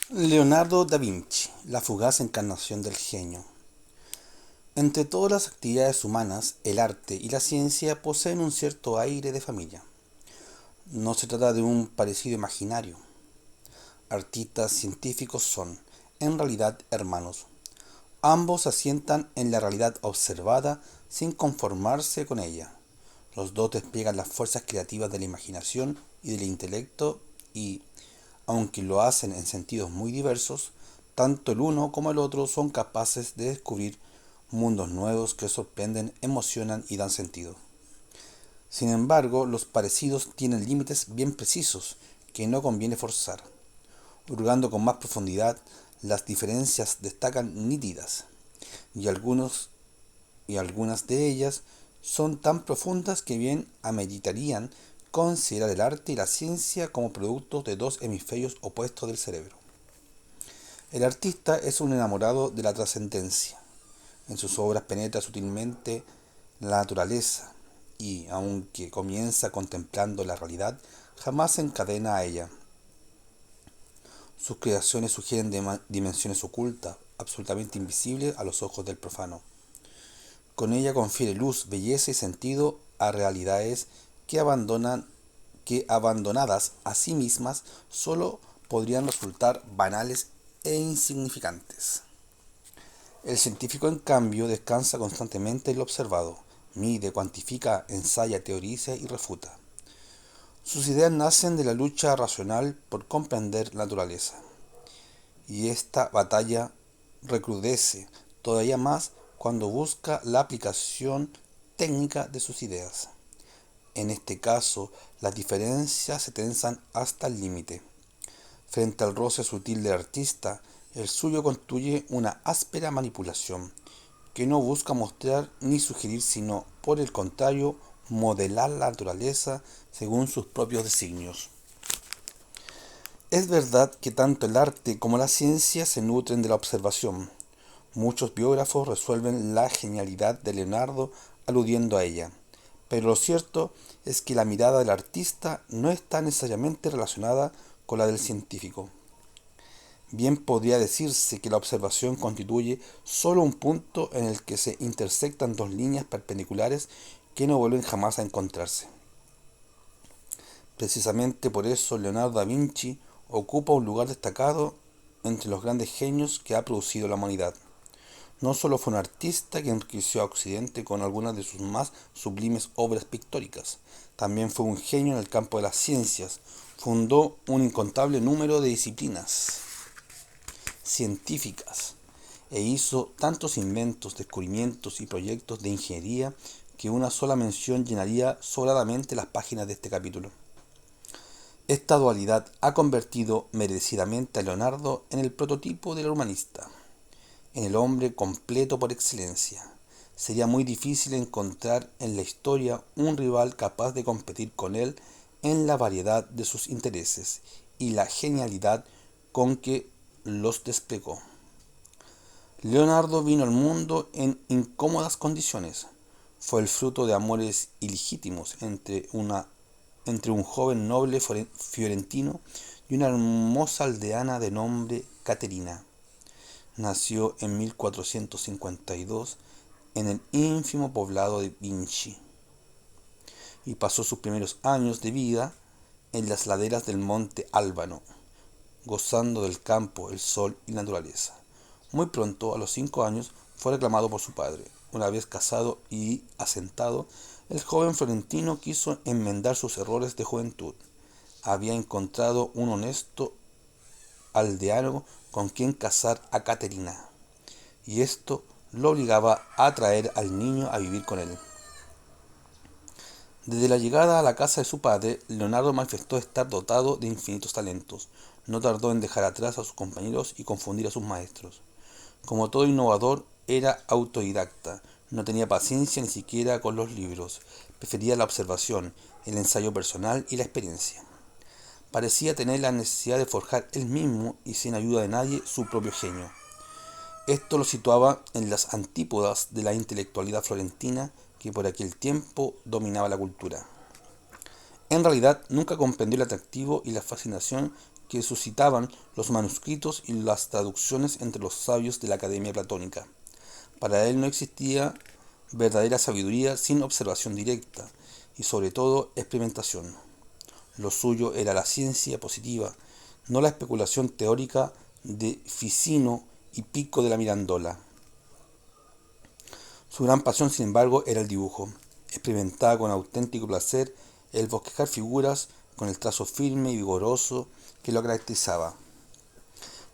Leonardo da Vinci, la fugaz encarnación del genio. Entre todas las actividades humanas, el arte y la ciencia poseen un cierto aire de familia. No se trata de un parecido imaginario. Artistas científicos son, en realidad, hermanos. Ambos se asientan en la realidad observada sin conformarse con ella. Los dos despliegan las fuerzas creativas de la imaginación y del intelecto y, aunque lo hacen en sentidos muy diversos, tanto el uno como el otro son capaces de descubrir mundos nuevos que sorprenden, emocionan y dan sentido. Sin embargo, los parecidos tienen límites bien precisos que no conviene forzar. Hurgando con más profundidad, las diferencias destacan nítidas y algunas de ellas son tan profundas que bien ameritarían considerar el arte y la ciencia como productos de dos hemisferios opuestos del cerebro. El artista es un enamorado de la trascendencia. En sus obras penetra sutilmente la naturaleza y, aunque comienza contemplando la realidad, jamás se encadena a ella. Sus creaciones sugieren dimensiones ocultas, absolutamente invisibles a los ojos del profano. Con ella confiere luz, belleza y sentido a realidades que abandonadas a sí mismas solo podrían resultar banales e insignificantes. El científico, en cambio, descansa constantemente en lo observado, mide, cuantifica, ensaya, teoriza y refuta. Sus ideas nacen de la lucha racional por comprender la naturaleza, y esta batalla recrudece todavía más cuando busca la aplicación técnica de sus ideas. En este caso, las diferencias se tensan hasta el límite. Frente al roce sutil del artista, el suyo constituye una áspera manipulación, que no busca mostrar ni sugerir, sino, por el contrario, modelar la naturaleza según sus propios designios. Es verdad que tanto el arte como la ciencia se nutren de la observación. Muchos biógrafos resuelven la genialidad de Leonardo aludiendo a ella, pero lo cierto es que la mirada del artista no está necesariamente relacionada con la del científico. Bien podría decirse que la observación constituye solo un punto en el que se intersectan dos líneas perpendiculares que no vuelven jamás a encontrarse. Precisamente por eso Leonardo da Vinci ocupa un lugar destacado entre los grandes genios que ha producido la humanidad. No solo fue un artista que enriqueció a Occidente con algunas de sus más sublimes obras pictóricas, también fue un genio en el campo de las ciencias, fundó un incontable número de disciplinas científicas e hizo tantos inventos, descubrimientos y proyectos de ingeniería que una sola mención llenaría sobradamente las páginas de este capítulo. Esta dualidad ha convertido merecidamente a Leonardo en el prototipo del humanista, en el hombre completo por excelencia. Sería muy difícil encontrar en la historia un rival capaz de competir con él en la variedad de sus intereses y la genialidad con que los desplegó. Leonardo vino al mundo en incómodas condiciones. Fue el fruto de amores ilegítimos entre un joven noble fiorentino y una hermosa aldeana de nombre Caterina. Nació en 1452 en el ínfimo poblado de Vinci y pasó sus primeros años de vida en las laderas del monte Álbano, gozando del campo, el sol y la naturaleza. Muy pronto, a los 5 años, fue reclamado por su padre. Una vez casado y asentado, el joven florentino quiso enmendar sus errores de juventud. Había encontrado un honesto aldeano con quien casar a Caterina, y esto lo obligaba a traer al niño a vivir con él. Desde la llegada a la casa de su padre, Leonardo manifestó estar dotado de infinitos talentos. No tardó en dejar atrás a sus compañeros y confundir a sus maestros. Como todo innovador, era autodidacta. No tenía paciencia ni siquiera con los libros. Prefería la observación, el ensayo personal y la experiencia. Parecía tener la necesidad de forjar él mismo y sin ayuda de nadie su propio genio. Esto lo situaba en las antípodas de la intelectualidad florentina que por aquel tiempo dominaba la cultura. En realidad, nunca comprendió el atractivo y la fascinación que suscitaban los manuscritos y las traducciones entre los sabios de la Academia Platónica. Para él no existía verdadera sabiduría sin observación directa y sobre todo experimentación. Lo suyo era la ciencia positiva, no la especulación teórica de Ficino y Pico de la Mirandola. Su gran pasión, sin embargo, era el dibujo. Experimentaba con auténtico placer el bosquejar figuras con el trazo firme y vigoroso que lo caracterizaba.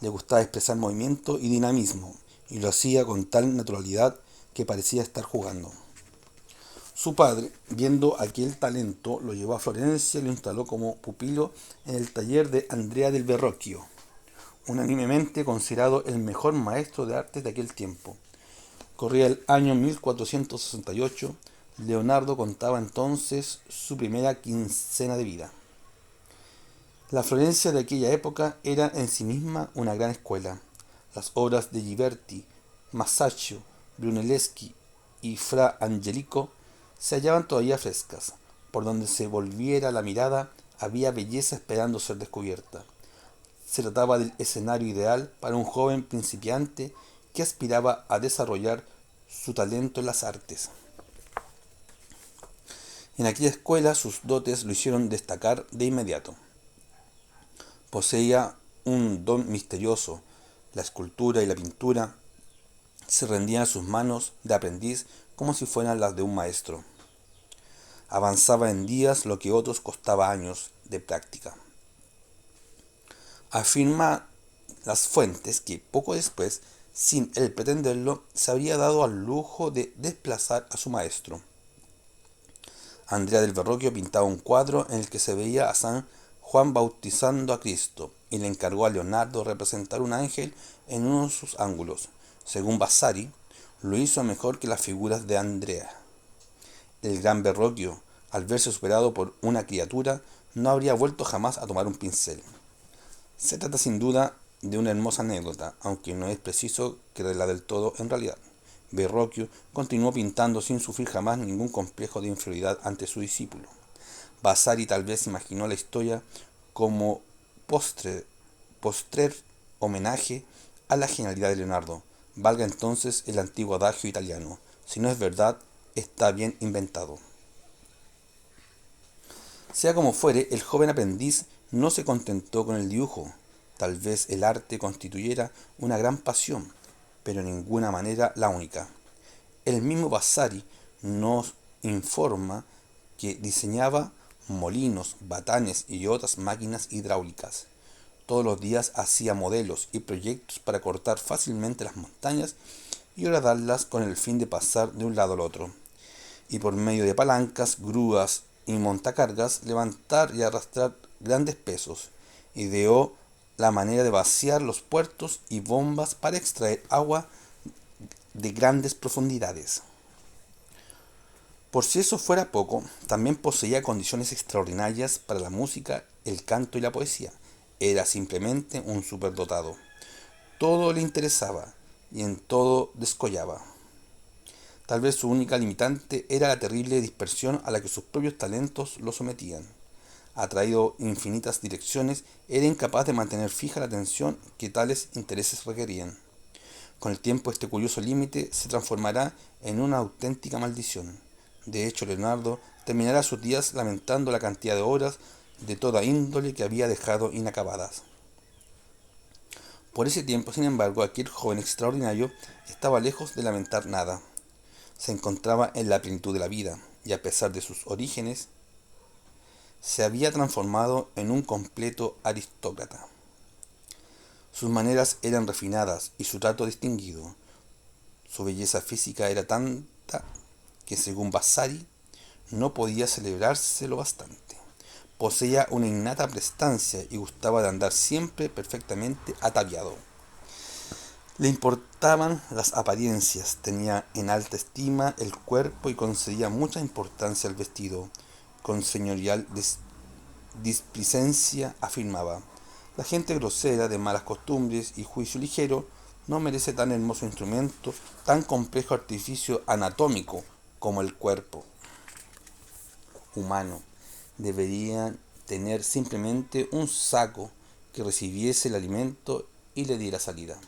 Le gustaba expresar movimiento y dinamismo, y lo hacía con tal naturalidad que parecía estar jugando. Su padre, viendo aquel talento, lo llevó a Florencia y lo instaló como pupilo en el taller de Andrea del Verrocchio, unánimemente considerado el mejor maestro de arte de aquel tiempo. Corría el año 1468, Leonardo contaba entonces su primera quincena de vida. La Florencia de aquella época era en sí misma una gran escuela. Las obras de Ghiberti, Masaccio, Brunelleschi y Fra Angelico se hallaban todavía frescas. Por donde se volviera la mirada había belleza esperando ser descubierta. Se trataba del escenario ideal para un joven principiante que aspiraba a desarrollar su talento en las artes. En aquella escuela sus dotes lo hicieron destacar de inmediato. Poseía un don misterioso. La escultura y la pintura se rendían a sus manos de aprendiz como si fueran las de un maestro. Avanzaba en días lo que a otros costaba años de práctica. Afirma las fuentes que poco después, sin él pretenderlo, se habría dado al lujo de desplazar a su maestro. Andrea del Verrocchio pintaba un cuadro en el que se veía a San Juan bautizando a Cristo y le encargó a Leonardo representar un ángel en uno de sus ángulos. Según Vasari, lo hizo mejor que las figuras de Andrea. El gran Verrocchio, al verse superado por una criatura, no habría vuelto jamás a tomar un pincel. Se trata sin duda de una hermosa anécdota, aunque no es preciso creerla del todo en realidad. Verrocchio continuó pintando sin sufrir jamás ningún complejo de inferioridad ante su discípulo. Vasari tal vez imaginó la historia como postrer homenaje a la genialidad de Leonardo. Valga entonces el antiguo adagio italiano: si no es verdad, está bien inventado. Sea como fuere, el joven aprendiz no se contentó con el dibujo. Tal vez el arte constituyera una gran pasión, pero en ninguna manera la única. El mismo Vasari nos informa que diseñaba molinos, batanes y otras máquinas hidráulicas. Todos los días hacía modelos y proyectos para cortar fácilmente las montañas y horadarlas con el fin de pasar de un lado al otro, y por medio de palancas, grúas y montacargas levantar y arrastrar grandes pesos. Ideó la manera de vaciar los puertos y bombas para extraer agua de grandes profundidades. Por si eso fuera poco, también poseía condiciones extraordinarias para la música, el canto y la poesía. Era simplemente un superdotado. Todo le interesaba y en todo descollaba. Tal vez su única limitante era la terrible dispersión a la que sus propios talentos lo sometían. Atraído en infinitas direcciones, era incapaz de mantener fija la atención que tales intereses requerían. Con el tiempo este curioso límite se transformará en una auténtica maldición. De hecho, Leonardo terminará sus días lamentando la cantidad de obras de toda índole que había dejado inacabadas. Por ese tiempo, sin embargo, aquel joven extraordinario estaba lejos de lamentar nada. Se encontraba en la plenitud de la vida, y a pesar de sus orígenes, se había transformado en un completo aristócrata. Sus maneras eran refinadas y su trato distinguido. Su belleza física era tanta que, según Vasari, no podía celebrarse lo bastante. Poseía una innata prestancia y gustaba de andar siempre perfectamente ataviado. Le importaban las apariencias, tenía en alta estima el cuerpo y concedía mucha importancia al vestido. Con señorial displicencia afirmaba: la gente grosera, de malas costumbres y juicio ligero, no merece tan hermoso instrumento, tan complejo artificio anatómico como el cuerpo humano. Deberían tener simplemente un saco que recibiese el alimento y le diera salida.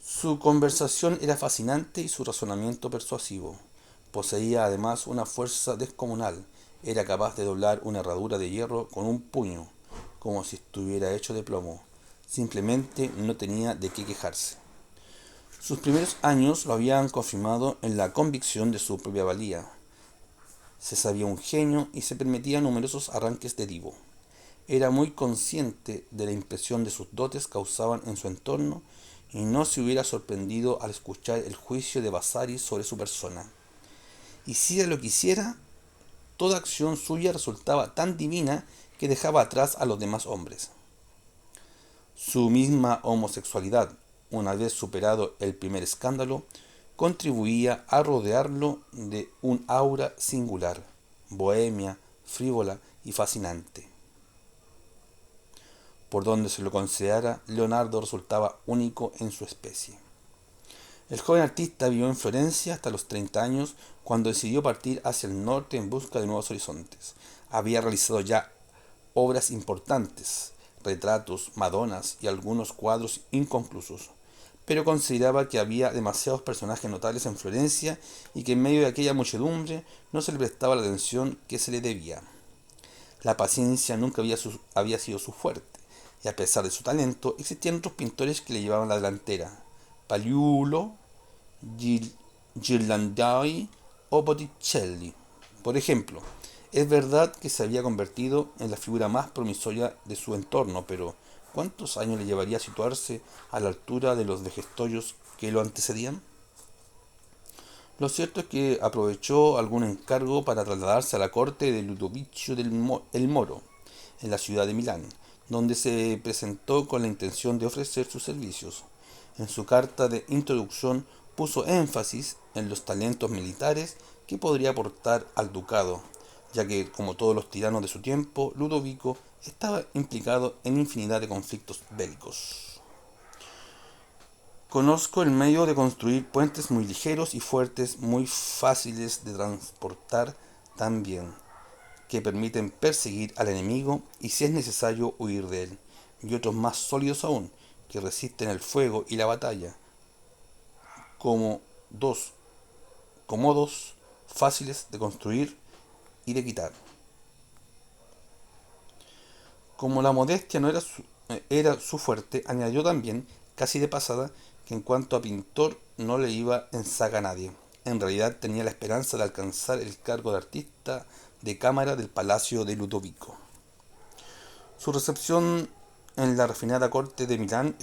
Su conversación era fascinante y su razonamiento persuasivo. Poseía además una fuerza descomunal. Era capaz de doblar una herradura de hierro con un puño, como si estuviera hecho de plomo. Simplemente no tenía de qué quejarse. Sus primeros años lo habían confirmado en la convicción de su propia valía. Se sabía un genio y se permitía numerosos arranques de divo. Era muy consciente de la impresión de sus dotes causaban en su entorno y no se hubiera sorprendido al escuchar el juicio de Vasari sobre su persona. Hiciera lo que hiciera, toda acción suya resultaba tan divina que dejaba atrás a los demás hombres. Su misma homosexualidad, una vez superado el primer escándalo, contribuía a rodearlo de un aura singular, bohemia, frívola y fascinante. Por donde se lo considerara, Leonardo resultaba único en su especie. El joven artista vivió en Florencia hasta los 30 años, cuando decidió partir hacia el norte en busca de nuevos horizontes. Había realizado ya obras importantes, retratos, madonas y algunos cuadros inconclusos, pero consideraba que había demasiados personajes notables en Florencia y que en medio de aquella muchedumbre no se le prestaba la atención que se le debía. La paciencia nunca había sido su fuerte, y a pesar de su talento, existían otros pintores que le llevaban la delantera: Pagliulo, Ghirlandaio o Botticelli. Por ejemplo, es verdad que se había convertido en la figura más promisoria de su entorno, pero ¿cuántos años le llevaría a situarse a la altura de los vejestorios que lo antecedían? Lo cierto es que aprovechó algún encargo para trasladarse a la corte de Ludovico el Moro, en la ciudad de Milán, donde se presentó con la intención de ofrecer sus servicios. En su carta de introducción puso énfasis en los talentos militares que podría aportar al ducado, ya que, como todos los tiranos de su tiempo, Ludovico estaba implicado en infinidad de conflictos bélicos. Conozco el medio de construir puentes muy ligeros y fuertes, muy fáciles de transportar también, que permiten perseguir al enemigo y, si es necesario, huir de él, y otros más sólidos aún, que resisten el fuego y la batalla, como dos cómodos, fáciles de construir y de quitar. Como la modestia no era su fuerte, añadió también, casi de pasada, que en cuanto a pintor no le iba en saga a nadie. En realidad tenía la esperanza de alcanzar el cargo de artista de cámara del Palacio de Ludovico. Su recepción en la refinada corte de Milán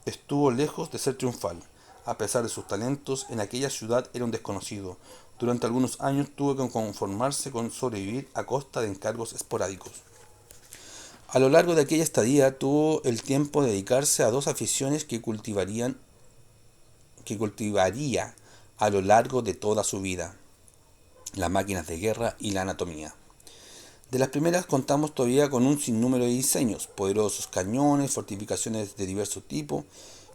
estuvo lejos de ser triunfal. A pesar de sus talentos, en aquella ciudad era un desconocido. Durante algunos años tuvo que conformarse con sobrevivir a costa de encargos esporádicos. A lo largo de aquella estadía tuvo el tiempo de dedicarse a dos aficiones que cultivaría a lo largo de toda su vida: las máquinas de guerra y la anatomía. De las primeras contamos todavía con un sinnúmero de diseños: poderosos cañones, fortificaciones de diverso tipo,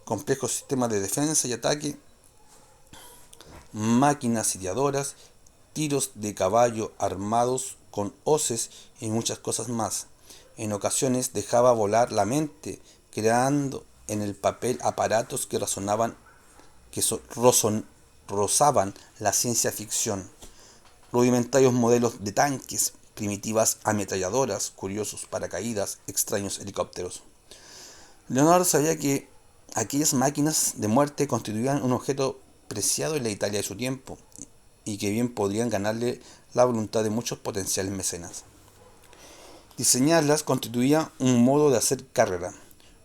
complejos sistemas de defensa y ataque, máquinas sitiadoras, tiros de caballo armados con hoces y muchas cosas más. En ocasiones dejaba volar la mente, creando en el papel aparatos que rozaban la ciencia ficción: rudimentarios modelos de tanques, primitivas ametralladoras, curiosos paracaídas, extraños helicópteros. Leonardo sabía que aquellas máquinas de muerte constituían un objeto preciado en la Italia de su tiempo y que bien podrían ganarle la voluntad de muchos potenciales mecenas. Diseñarlas constituía un modo de hacer carrera.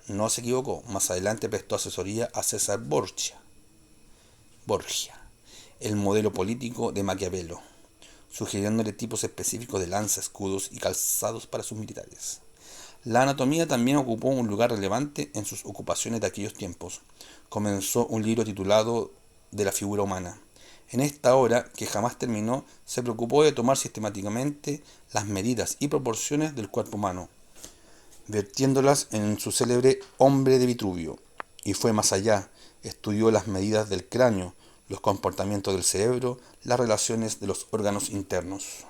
No se equivocó, más adelante prestó asesoría a César Borgia, el modelo político de Maquiavelo, sugiriéndole tipos específicos de lanza, escudos y calzados para sus militares. La anatomía también ocupó un lugar relevante en sus ocupaciones de aquellos tiempos. Comenzó un libro titulado De la figura humana. En esta obra, que jamás terminó, se preocupó de tomar sistemáticamente las medidas y proporciones del cuerpo humano, vertiéndolas en su célebre Hombre de Vitruvio. Y fue más allá: estudió las medidas del cráneo, los comportamientos del cerebro, las relaciones de los órganos internos.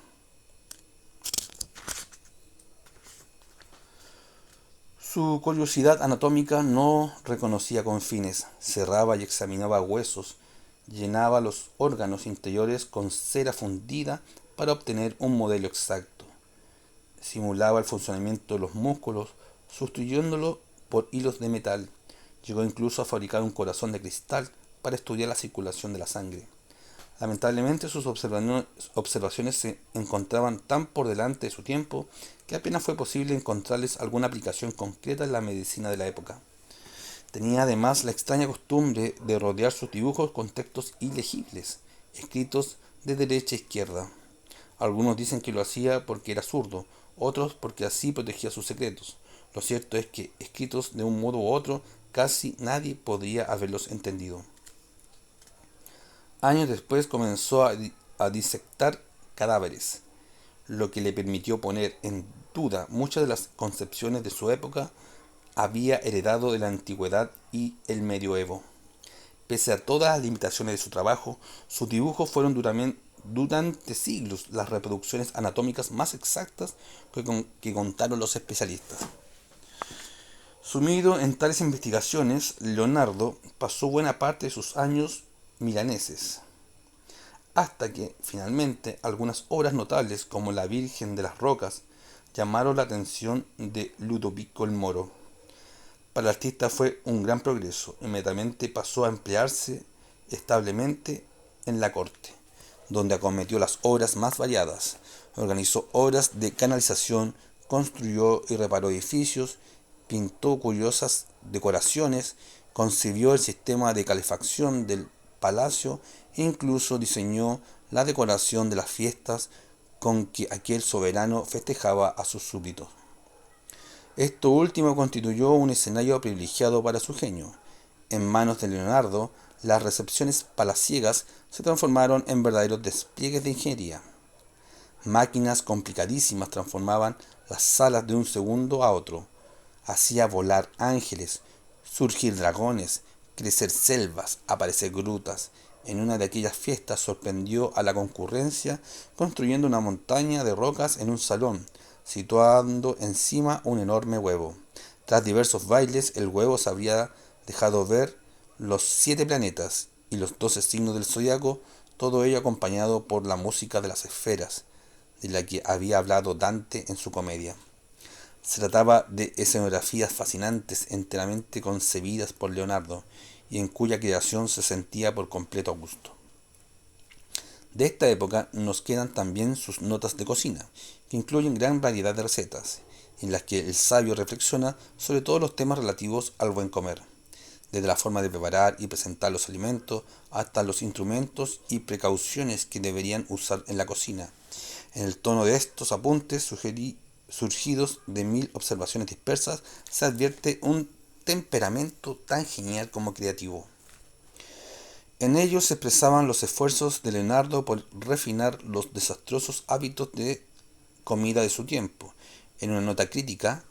Su curiosidad anatómica no reconocía confines, cerraba y examinaba huesos, llenaba los órganos interiores con cera fundida para obtener un modelo exacto, simulaba el funcionamiento de los músculos, sustituyéndolo por hilos de metal. Llegó incluso a fabricar un corazón de cristal para estudiar la circulación de la sangre. Lamentablemente sus observaciones se encontraban tan por delante de su tiempo que apenas fue posible encontrarles alguna aplicación concreta en la medicina de la época. Tenía además la extraña costumbre de rodear sus dibujos con textos ilegibles, escritos de derecha a izquierda. Algunos dicen que lo hacía porque era zurdo, otros porque así protegía sus secretos. Lo cierto es que, escritos de un modo u otro, casi nadie podría haberlos entendido. Años después comenzó a disectar cadáveres, lo que le permitió poner en duda muchas de las concepciones de su época había heredado de la antigüedad y el medioevo. Pese a todas las limitaciones de su trabajo, sus dibujos fueron durante siglos las reproducciones anatómicas más exactas que contaron los especialistas. Sumido en tales investigaciones, Leonardo pasó buena parte de sus años milaneses, hasta que, finalmente, algunas obras notables como La Virgen de las Rocas llamaron la atención de Ludovico el Moro. Para el artista fue un gran progreso. Inmediatamente pasó a emplearse establemente en la corte, donde acometió las obras más variadas. Organizó obras de canalización, construyó y reparó edificios, pintó curiosas decoraciones, concibió el sistema de calefacción del palacio e incluso diseñó la decoración de las fiestas con que aquel soberano festejaba a sus súbditos. Esto último constituyó un escenario privilegiado para su genio. En manos de Leonardo, las recepciones palaciegas se transformaron en verdaderos despliegues de ingeniería. Máquinas complicadísimas transformaban las salas de un segundo a otro. Hacía volar ángeles, surgir dragones, crecer selvas, aparecer grutas. En una de aquellas fiestas sorprendió a la concurrencia construyendo una montaña de rocas en un salón, situando encima un enorme huevo. Tras diversos bailes, el huevo se había dejado ver los 7 planetas y los 12 signos del zodiaco, todo ello acompañado por la música de las esferas, de la que había hablado Dante en su comedia. Se trataba de escenografías fascinantes enteramente concebidas por Leonardo y en cuya creación se sentía por completo a gusto. De esta época nos quedan también sus notas de cocina, que incluyen gran variedad de recetas, en las que el sabio reflexiona sobre todos los temas relativos al buen comer, desde la forma de preparar y presentar los alimentos hasta los instrumentos y precauciones que deberían usar en la cocina. En el tono de estos apuntes surgidos de 1000 observaciones dispersas, se advierte un temperamento tan genial como creativo. En ellos se expresaban los esfuerzos de Leonardo por refinar los desastrosos hábitos de comida de su tiempo. En una nota crítica,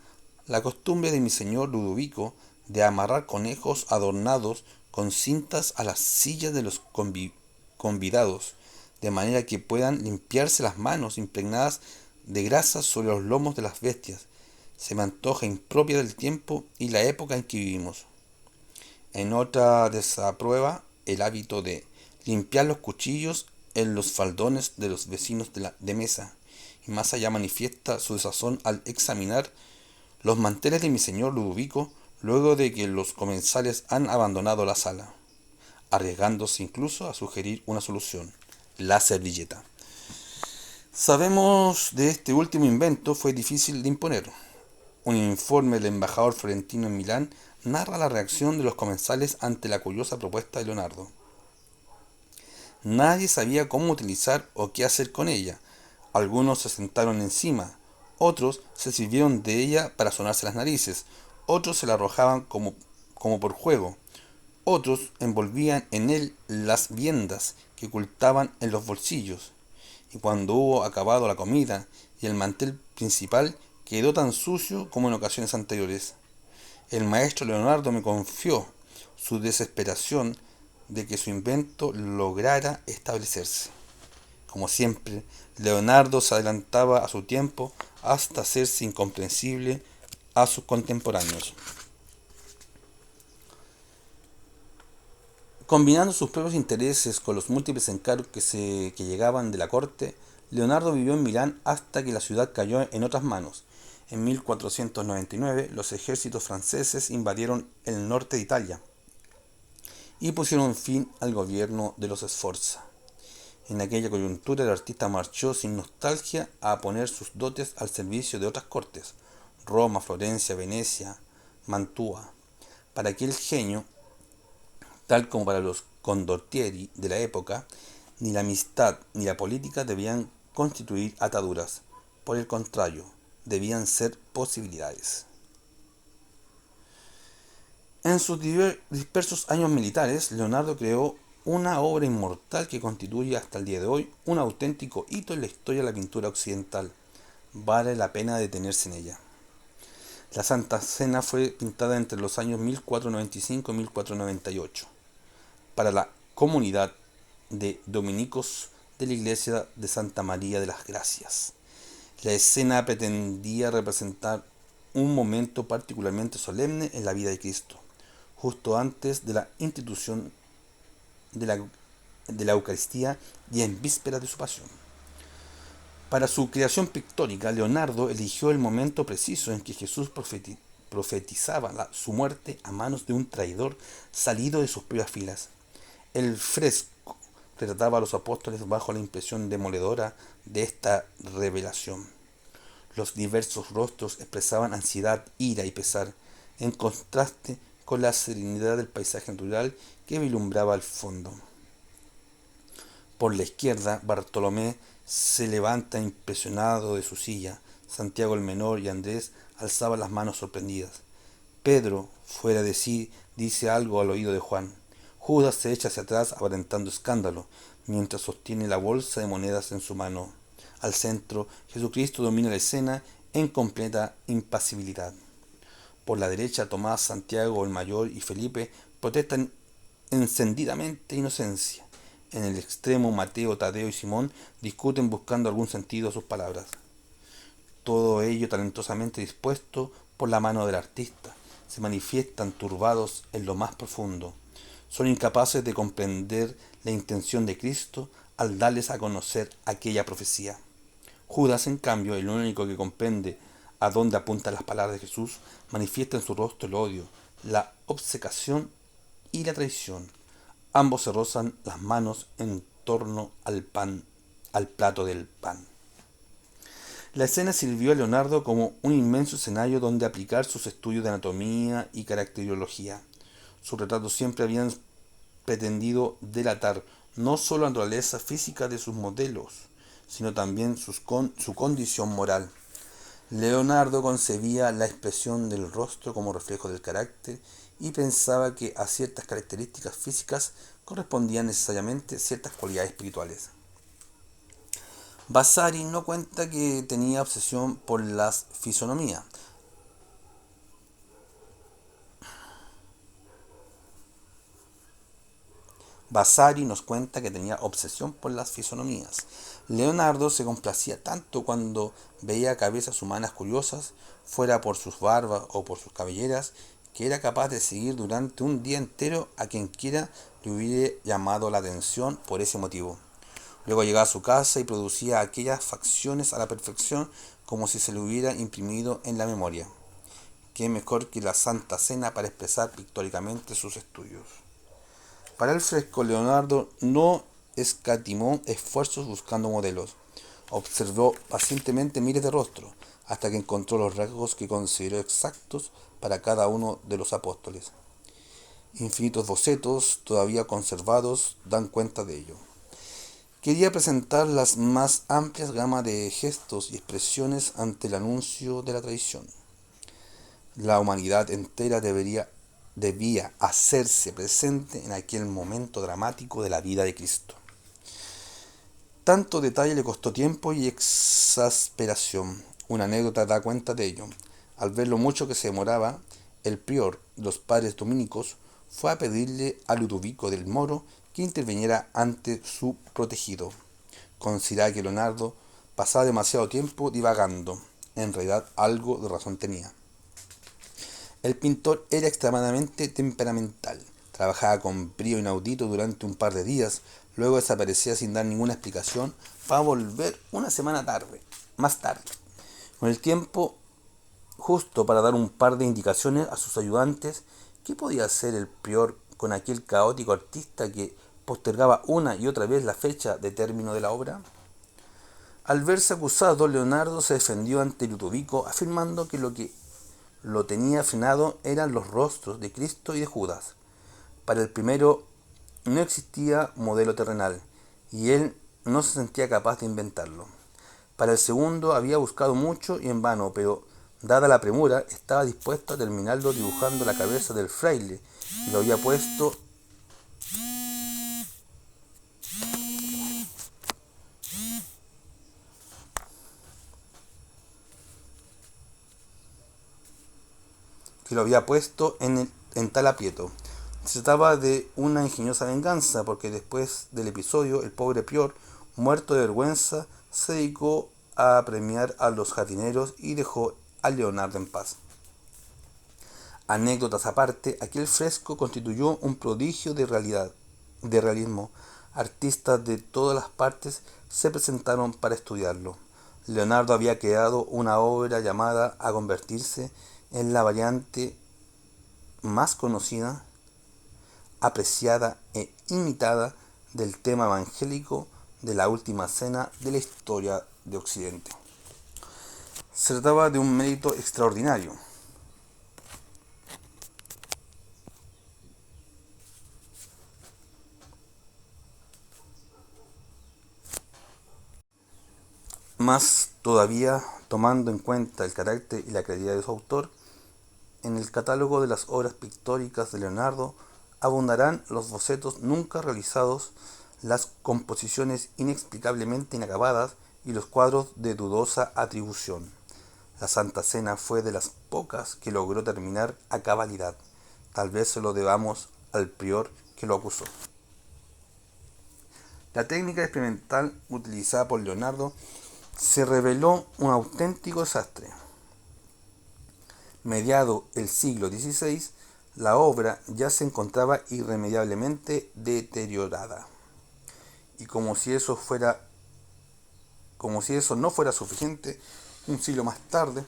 la costumbre de mi señor Ludovico de amarrar conejos adornados con cintas a las sillas de los convidados, de manera que puedan limpiarse las manos impregnadas de grasa sobre los lomos de las bestias, se me antoja impropia del tiempo y la época en que vivimos. En otra desaprueba el hábito de limpiar los cuchillos en los faldones de los vecinos de mesa, y más allá manifiesta su desazón al examinar los manteles de mi señor Ludovico luego de que los comensales han abandonado la sala, arriesgándose incluso a sugerir una solución: la servilleta. Sabemos de este último invento fue difícil de imponer. Un informe del embajador florentino en Milán narra la reacción de los comensales ante la curiosa propuesta de Leonardo. Nadie sabía cómo utilizar o qué hacer con ella. Algunos se sentaron encima, otros se sirvieron de ella para sonarse las narices, otros se la arrojaban como por juego, otros envolvían en él las viandas que ocultaban en los bolsillos. Y cuando hubo acabado la comida y el mantel principal quedó tan sucio como en ocasiones anteriores. El maestro Leonardo me confió su desesperación de que su invento lograra establecerse. Como siempre, Leonardo se adelantaba a su tiempo hasta hacerse incomprensible a sus contemporáneos. Combinando sus propios intereses con los múltiples encargos que llegaban de la corte, Leonardo vivió en Milán hasta que la ciudad cayó en otras manos. En 1499, los ejércitos franceses invadieron el norte de Italia y pusieron fin al gobierno de los Sforza. En aquella coyuntura, el artista marchó sin nostalgia a poner sus dotes al servicio de otras cortes: Roma, Florencia, Venecia, Mantua. Para aquel genio, tal como para los condottieri de la época, ni la amistad ni la política debían constituir ataduras. Por el contrario, debían ser posibilidades. En sus dispersos años militares, Leonardo creó una obra inmortal que constituye hasta el día de hoy un auténtico hito en la historia de la pintura occidental. Vale la pena detenerse en ella. La Santa Cena fue pintada entre los años 1495 y 1498 para la comunidad de dominicos de la iglesia de Santa María de las Gracias. La escena pretendía representar un momento particularmente solemne en la vida de Cristo, justo antes de la institución de la Eucaristía y en vísperas de su pasión. Para su creación pictórica, Leonardo eligió el momento preciso en que Jesús profetizaba su muerte a manos de un traidor salido de sus propias filas. El fresco retrataba a los apóstoles bajo la impresión demoledora de esta revelación. Los diversos rostros expresaban ansiedad, ira y pesar, en contraste con la serenidad del paisaje natural que vislumbraba al fondo. Por la izquierda, Bartolomé se levanta impresionado de su silla. Santiago el Menor y Andrés alzaban las manos sorprendidas. Pedro, fuera de sí, dice algo al oído de Juan. Judas se echa hacia atrás aparentando escándalo, mientras sostiene la bolsa de monedas en su mano. Al centro, Jesucristo domina la escena en completa impasibilidad. Por la derecha, Tomás, Santiago el Mayor y Felipe protestan encendidamente inocencia. En el extremo, Mateo, Tadeo y Simón discuten buscando algún sentido a sus palabras. Todo ello talentosamente dispuesto por la mano del artista. Se manifiestan turbados en lo más profundo. Son incapaces de comprender la intención de Cristo al darles a conocer aquella profecía. Judas, en cambio, el único que comprende a dónde apuntan las palabras de Jesús, manifiesta en su rostro el odio, la obcecación y la traición. Ambos se rozan las manos en torno al plato del pan. La escena sirvió a Leonardo como un inmenso escenario donde aplicar sus estudios de anatomía y caracterología. Sus retratos siempre habían pretendido delatar no solo la naturaleza física de sus modelos, sino también su condición moral. Leonardo concebía la expresión del rostro como reflejo del carácter y pensaba que a ciertas características físicas correspondían necesariamente ciertas cualidades espirituales. Vasari no cuenta que tenía obsesión por la fisonomía. Vasari nos cuenta que tenía obsesión por las fisonomías. Leonardo se complacía tanto cuando veía cabezas humanas curiosas, fuera por sus barbas o por sus cabelleras, que era capaz de seguir durante un día entero a quien quiera le hubiera llamado la atención por ese motivo. Luego llegaba a su casa y producía aquellas facciones a la perfección como si se le hubiera imprimido en la memoria. Qué mejor que la Santa Cena para expresar pictóricamente sus estudios. Para el fresco, Leonardo no escatimó esfuerzos buscando modelos. Observó pacientemente miles de rostros, hasta que encontró los rasgos que consideró exactos para cada uno de los apóstoles. Infinitos bocetos, todavía conservados, dan cuenta de ello. Quería presentar las más amplias gamas de gestos y expresiones ante el anuncio de la traición. La humanidad entera debía hacerse presente en aquel momento dramático de la vida de Cristo. Tanto detalle le costó tiempo y exasperación. Una anécdota da cuenta de ello. Al ver lo mucho que se demoraba, el prior de los padres dominicos fue a pedirle a Ludovico del Moro que interviniera ante su protegido. Consideraba que Leonardo pasaba demasiado tiempo divagando. En realidad algo de razón tenía. El pintor era extremadamente temperamental. Trabajaba con brío inaudito durante un par de días, luego desaparecía sin dar ninguna explicación para volver una semana más tarde. Con el tiempo justo para dar un par de indicaciones a sus ayudantes, ¿qué podía hacer el prior con aquel caótico artista que postergaba una y otra vez la fecha de término de la obra? Al verse acusado, Leonardo se defendió ante Ludovico afirmando que lo que lo tenía frenado eran los rostros de Cristo y de Judas. Para el primero no existía modelo terrenal y él no se sentía capaz de inventarlo. Para el segundo había buscado mucho y en vano, pero dada la premura estaba dispuesto a terminarlo dibujando la cabeza del fraile y lo había puesto en tal aprieto. Se trataba de una ingeniosa venganza, porque después del episodio, el pobre prior, muerto de vergüenza, se dedicó a premiar a los jardineros y dejó a Leonardo en paz. Anécdotas aparte, aquel fresco constituyó un prodigio de realismo. Artistas de todas las partes se presentaron para estudiarlo. Leonardo había creado una obra llamada a convertirse en la variante más conocida, apreciada e imitada del tema evangélico de la última cena de la historia de Occidente. Se trataba de un mérito extraordinario. Más todavía, tomando en cuenta el carácter y la calidad de su autor, en el catálogo de las obras pictóricas de Leonardo abundarán los bocetos nunca realizados, las composiciones inexplicablemente inacabadas y los cuadros de dudosa atribución. La Santa Cena fue de las pocas que logró terminar a cabalidad. Tal vez se lo debamos al prior que lo acusó. La técnica experimental utilizada por Leonardo se reveló un auténtico desastre. Mediado el siglo XVI, la obra ya se encontraba irremediablemente deteriorada. Y como si eso no fuera suficiente, un siglo más tarde,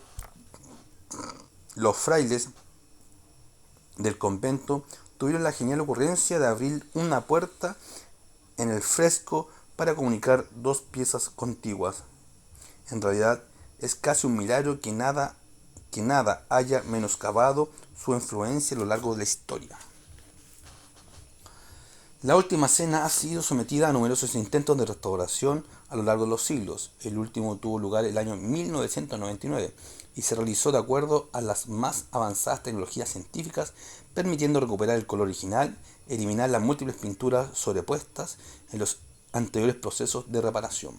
los frailes del convento tuvieron la genial ocurrencia de abrir una puerta en el fresco para comunicar dos piezas contiguas. En realidad, es casi un milagro que nada haya menoscabado su influencia a lo largo de la historia. La última cena ha sido sometida a numerosos intentos de restauración a lo largo de los siglos. El último tuvo lugar el año 1999 y se realizó de acuerdo a las más avanzadas tecnologías científicas, permitiendo recuperar el color original, eliminar las múltiples pinturas sobrepuestas en los anteriores procesos de reparación.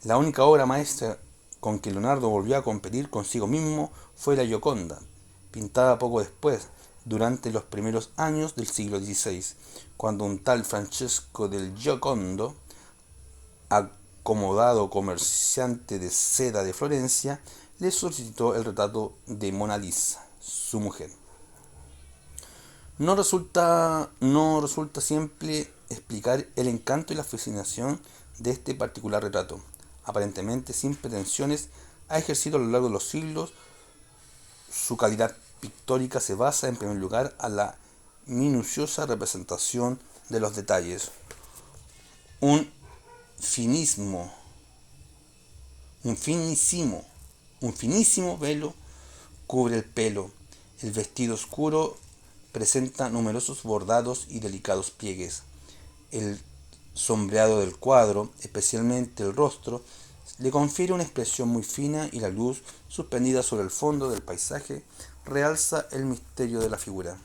La única obra maestra con que Leonardo volvió a competir consigo mismo fue la Gioconda, pintada poco después, durante los primeros años del siglo XVI, cuando un tal Francesco del Giocondo, acomodado comerciante de seda de Florencia, le solicitó el retrato de Mona Lisa, su mujer. No resulta simple explicar el encanto y la fascinación de este particular retrato. Aparentemente sin pretensiones, ha ejercido a lo largo de los siglos. Su calidad pictórica se basa en primer lugar a la minuciosa representación de los detalles. Un finísimo, un finísimo, un finísimo velo cubre el pelo. El vestido oscuro presenta numerosos bordados y delicados pliegues. El sombreado del cuadro, especialmente el rostro, le confiere una expresión muy fina y la luz, suspendida sobre el fondo del paisaje, realza el misterio de la figura.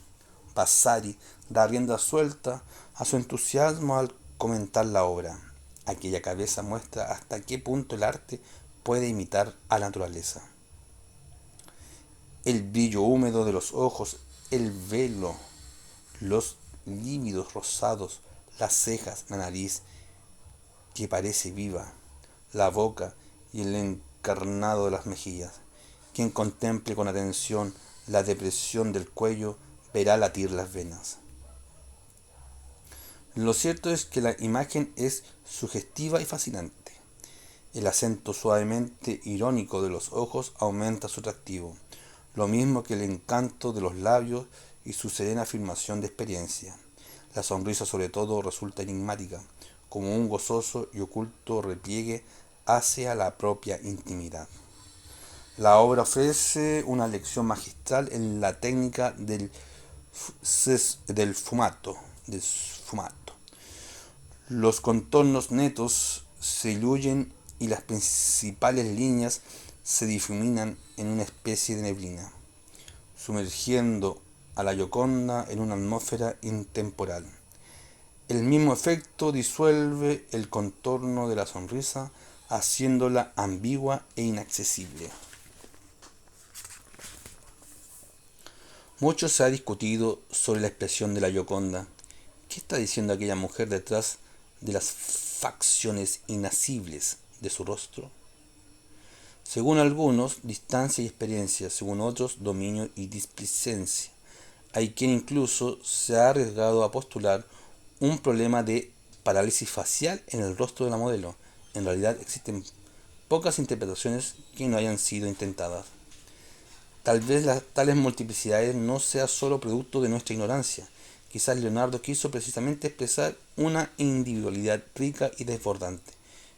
Vasari da rienda suelta a su entusiasmo al comentar la obra. Aquella cabeza muestra hasta qué punto el arte puede imitar a la naturaleza. El brillo húmedo de los ojos, el velo, los lívidos rosados, las cejas, la nariz, que parece viva, la boca y el encarnado de las mejillas. Quien contemple con atención la depresión del cuello, verá latir las venas. Lo cierto es que la imagen es sugestiva y fascinante. El acento suavemente irónico de los ojos aumenta su atractivo, lo mismo que el encanto de los labios y su serena afirmación de experiencia. La sonrisa sobre todo resulta enigmática, como un gozoso y oculto repliegue hacia la propia intimidad. La obra ofrece una lección magistral en la técnica del sfumato. Los contornos netos se diluyen y las principales líneas se difuminan en una especie de neblina, sumergiendo a la Gioconda en una atmósfera intemporal. El mismo efecto disuelve el contorno de la sonrisa, haciéndola ambigua e inaccesible. Mucho se ha discutido sobre la expresión de la Gioconda. ¿Qué está diciendo aquella mujer detrás de las facciones inasibles de su rostro? Según algunos, distancia y experiencia, según otros, dominio y displicencia. Hay quien incluso se ha arriesgado a postular un problema de parálisis facial en el rostro de la modelo. En realidad existen pocas interpretaciones que no hayan sido intentadas. Tal vez las tales multiplicidades no sea solo producto de nuestra ignorancia. Quizás Leonardo quiso precisamente expresar una individualidad rica y desbordante,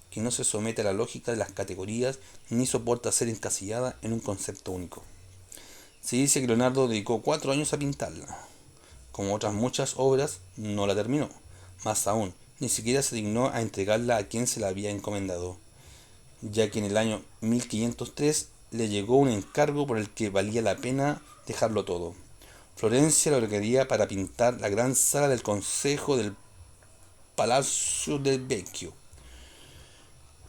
que no se somete a la lógica de las categorías ni soporta ser encasillada en un concepto único. Se dice que Leonardo dedicó 4 años a pintarla. Como otras muchas obras, no la terminó. Más aún, ni siquiera se dignó a entregarla a quien se la había encomendado, ya que en el año 1503 le llegó un encargo por el que valía la pena dejarlo todo. Florencia lo requería para pintar la gran sala del consejo del Palazzo del Vecchio.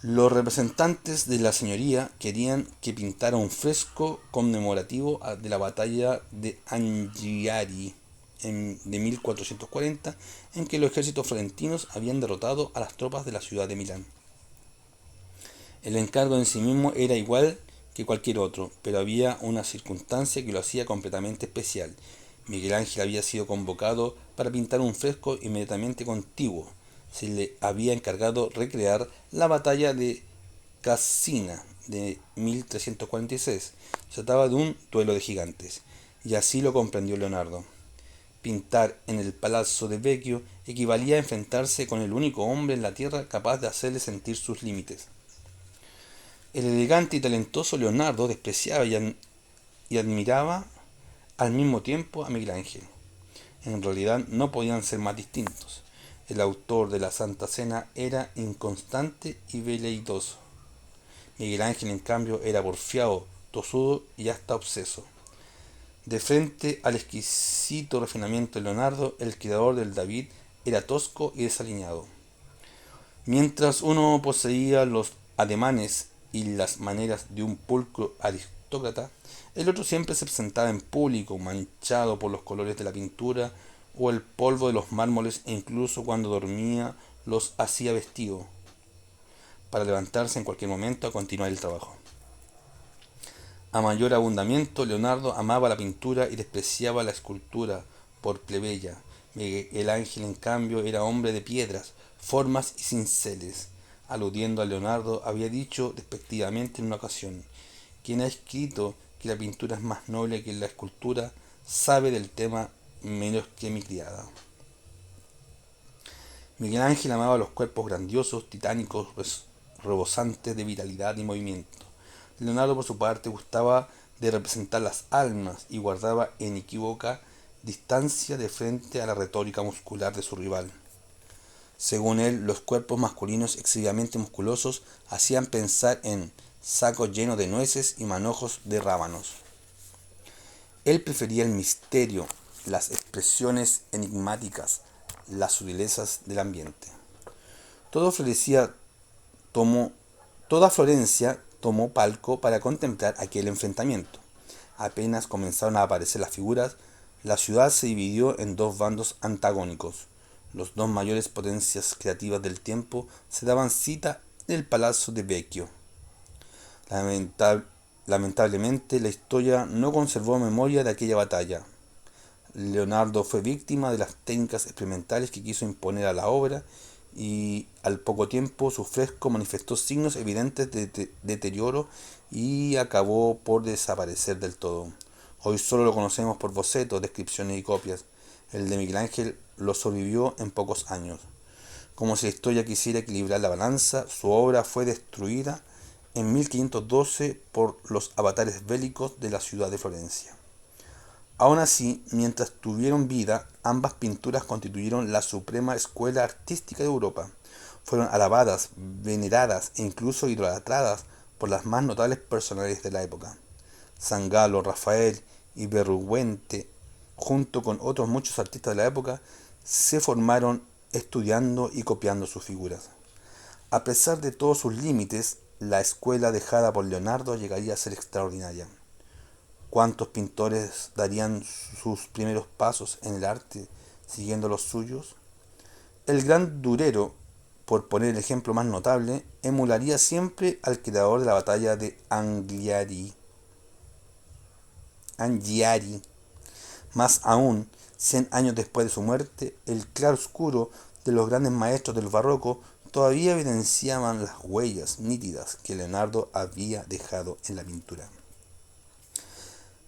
Los representantes de la señoría querían que pintara un fresco conmemorativo de la batalla de Anghiari de 1440, en que los ejércitos florentinos habían derrotado a las tropas de la ciudad de Milán. El encargo en sí mismo era igual que cualquier otro, pero había una circunstancia que lo hacía completamente especial. Miguel Ángel había sido convocado para pintar un fresco inmediatamente contiguo. Se le había encargado recrear la batalla de Cassina de 1346. Se trataba de un duelo de gigantes, y así lo comprendió Leonardo. Pintar en el Palazzo de Vecchio equivalía a enfrentarse con el único hombre en la tierra capaz de hacerle sentir sus límites. El elegante y talentoso Leonardo despreciaba y admiraba al mismo tiempo a Miguel Ángel. En realidad no podían ser más distintos. El autor de la Santa Cena era inconstante y veleidoso. Miguel Ángel, en cambio, era porfiado, tosudo y hasta obseso. De frente al exquisito refinamiento de Leonardo, el creador del David era tosco y desaliñado. Mientras uno poseía los ademanes y las maneras de un pulcro aristócrata, el otro siempre se presentaba en público, manchado por los colores de la pintura o el polvo de los mármoles, e incluso cuando dormía los hacía vestido, para levantarse en cualquier momento a continuar el trabajo. A mayor abundamiento, Leonardo amaba la pintura y despreciaba la escultura por plebeya. Miguel Ángel, en cambio, era hombre de piedras, formas y cinceles. Aludiendo a Leonardo, había dicho despectivamente en una ocasión: quien ha escrito que la pintura es más noble que la escultura sabe del tema menos que mi criada. Miguel Ángel amaba los cuerpos grandiosos, titánicos, rebosantes de vitalidad y movimiento. Leonardo, por su parte, gustaba de representar las almas y guardaba inequívoca distancia de frente a la retórica muscular de su rival. Según él, los cuerpos masculinos excesivamente musculosos hacían pensar en sacos llenos de nueces y manojos de rábanos. Él prefería el misterio, las expresiones enigmáticas, las sutilezas del ambiente. Todo Florencia Toda Florencia tomó palco para contemplar aquel enfrentamiento. Apenas comenzaron a aparecer las figuras, la ciudad se dividió en dos bandos antagónicos. Los dos mayores potencias creativas del tiempo se daban cita en el Palazzo de Vecchio. Lamentablemente, la historia no conservó memoria de aquella batalla. Leonardo fue víctima de las técnicas experimentales que quiso imponer a la obra y al poco tiempo su fresco manifestó signos evidentes de deterioro y acabó por desaparecer del todo. Hoy solo lo conocemos por bocetos, descripciones y copias. El de Miguel Ángel lo sobrevivió en pocos años. Como si la historia quisiera equilibrar la balanza, su obra fue destruida en 1512 por los avatares bélicos de la ciudad de Florencia. Aun así, mientras tuvieron vida, ambas pinturas constituyeron la suprema escuela artística de Europa. Fueron alabadas, veneradas e incluso idolatradas por las más notables personalidades de la época. San Galo, Rafael y Berruguente, junto con otros muchos artistas de la época, se formaron estudiando y copiando sus figuras. A pesar de todos sus límites, la escuela dejada por Leonardo llegaría a ser extraordinaria. ¿Cuántos pintores darían sus primeros pasos en el arte siguiendo los suyos? El gran Durero, por poner el ejemplo más notable, emularía siempre al creador de la batalla de Anghiari. Más aún, 100 años después de su muerte, el claroscuro de los grandes maestros del barroco todavía evidenciaban las huellas nítidas que Leonardo había dejado en la pintura.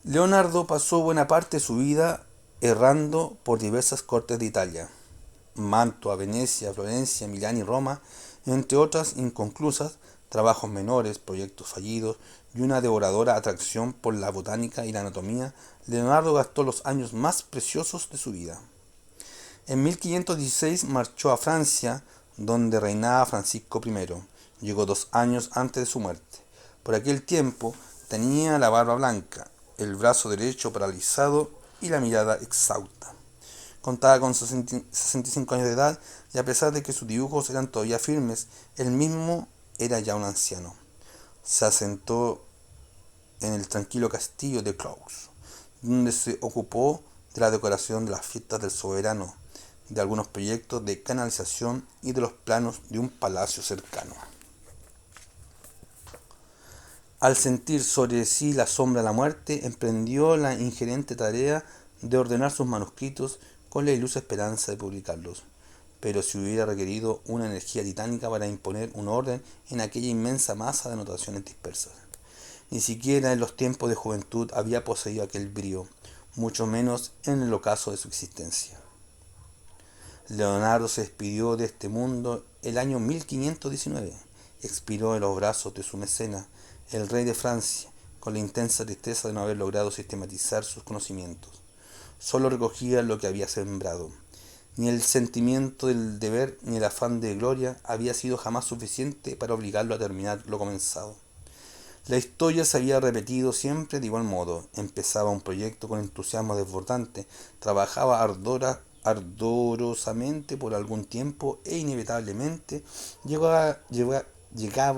Leonardo pasó buena parte de su vida errando por diversas cortes de Italia, Mantua, Venecia, Florencia, Milán y Roma, entre otras inconclusas, trabajos menores, proyectos fallidos y una devoradora atracción por la botánica y la anatomía. Leonardo gastó los años más preciosos de su vida. En 1516 marchó a Francia, donde reinaba Francisco I. Llegó 2 años antes de su muerte. Por aquel tiempo tenía la barba blanca, el brazo derecho paralizado y la mirada exhausta. Contaba con 65 años de edad y a pesar de que sus dibujos eran todavía firmes, él mismo era ya un anciano. Se asentó en el tranquilo castillo de Caux, donde se ocupó de la decoración de las fiestas del soberano, de algunos proyectos de canalización y de los planos de un palacio cercano. Al sentir sobre sí la sombra de la muerte, emprendió la ingerente tarea de ordenar sus manuscritos con la ilusa esperanza de publicarlos. Pero si hubiera requerido una energía titánica para imponer un orden en aquella inmensa masa de anotaciones dispersas. Ni siquiera en los tiempos de juventud había poseído aquel brío, mucho menos en el ocaso de su existencia. Leonardo se despidió de este mundo el año 1519. Expiró en los brazos de su mecenas, el rey de Francia, con la intensa tristeza de no haber logrado sistematizar sus conocimientos. Solo recogía lo que había sembrado. Ni el sentimiento del deber ni el afán de gloria había sido jamás suficiente para obligarlo a terminar lo comenzado. La historia se había repetido siempre de igual modo. Empezaba un proyecto con entusiasmo desbordante, trabajaba ardorosamente por algún tiempo e inevitablemente llegaba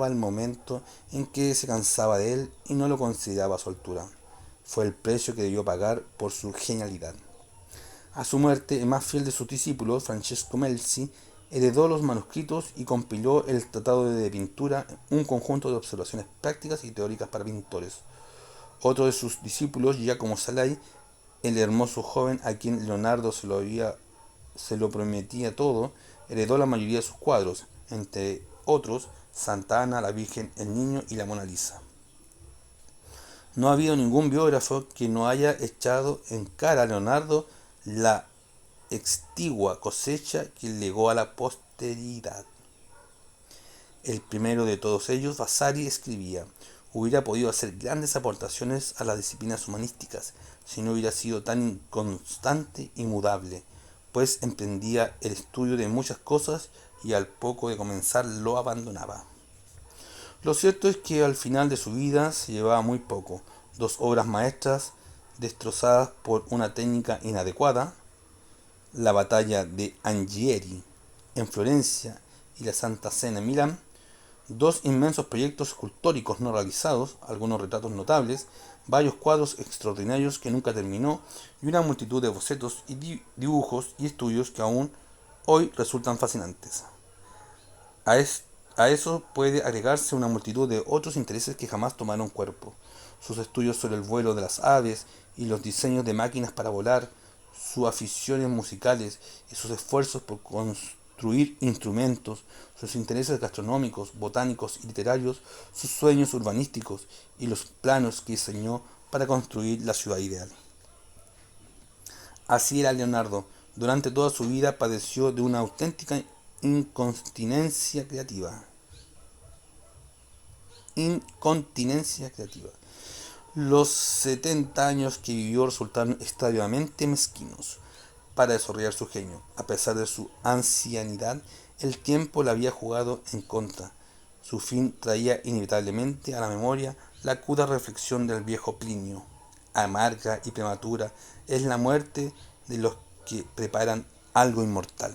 el momento en que se cansaba de él y no lo consideraba a su altura. Fue el precio que debió pagar por su genialidad. A su muerte, el más fiel de sus discípulos, Francesco Melzi, heredó los manuscritos y compiló el Tratado de Pintura, un conjunto de observaciones prácticas y teóricas para pintores. Otro de sus discípulos, Giacomo Salai, el hermoso joven a quien Leonardo se lo prometía todo, heredó la mayoría de sus cuadros, entre otros Santa Ana, la Virgen, el Niño y la Mona Lisa. No ha habido ningún biógrafo que no haya echado en cara a Leonardo la extigua cosecha que legó a la posteridad. El primero de todos ellos, Vasari, escribía: hubiera podido hacer grandes aportaciones a las disciplinas humanísticas si no hubiera sido tan inconstante y mudable, pues emprendía el estudio de muchas cosas y al poco de comenzar lo abandonaba. Lo cierto es que al final de su vida se llevaba muy poco: 2 obras maestras destrozadas por una técnica inadecuada, la batalla de Anghieri en Florencia y la Santa Cena en Milán, 2 inmensos proyectos escultóricos no realizados, algunos retratos notables, varios cuadros extraordinarios que nunca terminó y una multitud de bocetos y dibujos y estudios que aún hoy resultan fascinantes. A eso puede agregarse una multitud de otros intereses que jamás tomaron cuerpo. sus estudios sobre el vuelo de las aves y los diseños de máquinas para volar, sus aficiones musicales y sus esfuerzos por construir instrumentos, sus intereses gastronómicos, botánicos y literarios, sus sueños urbanísticos y los planos que diseñó para construir la ciudad ideal. Así era Leonardo. Durante toda su vida padeció de una auténtica incontinencia creativa. Incontinencia creativa. Los 70 años que vivió resultaron extraordinariamente mezquinos para desarrollar su genio. A pesar de su ancianidad, el tiempo le había jugado en contra. Su fin traía inevitablemente a la memoria la aguda reflexión del viejo Plinio. Amarga y prematura es la muerte de los que preparan algo inmortal.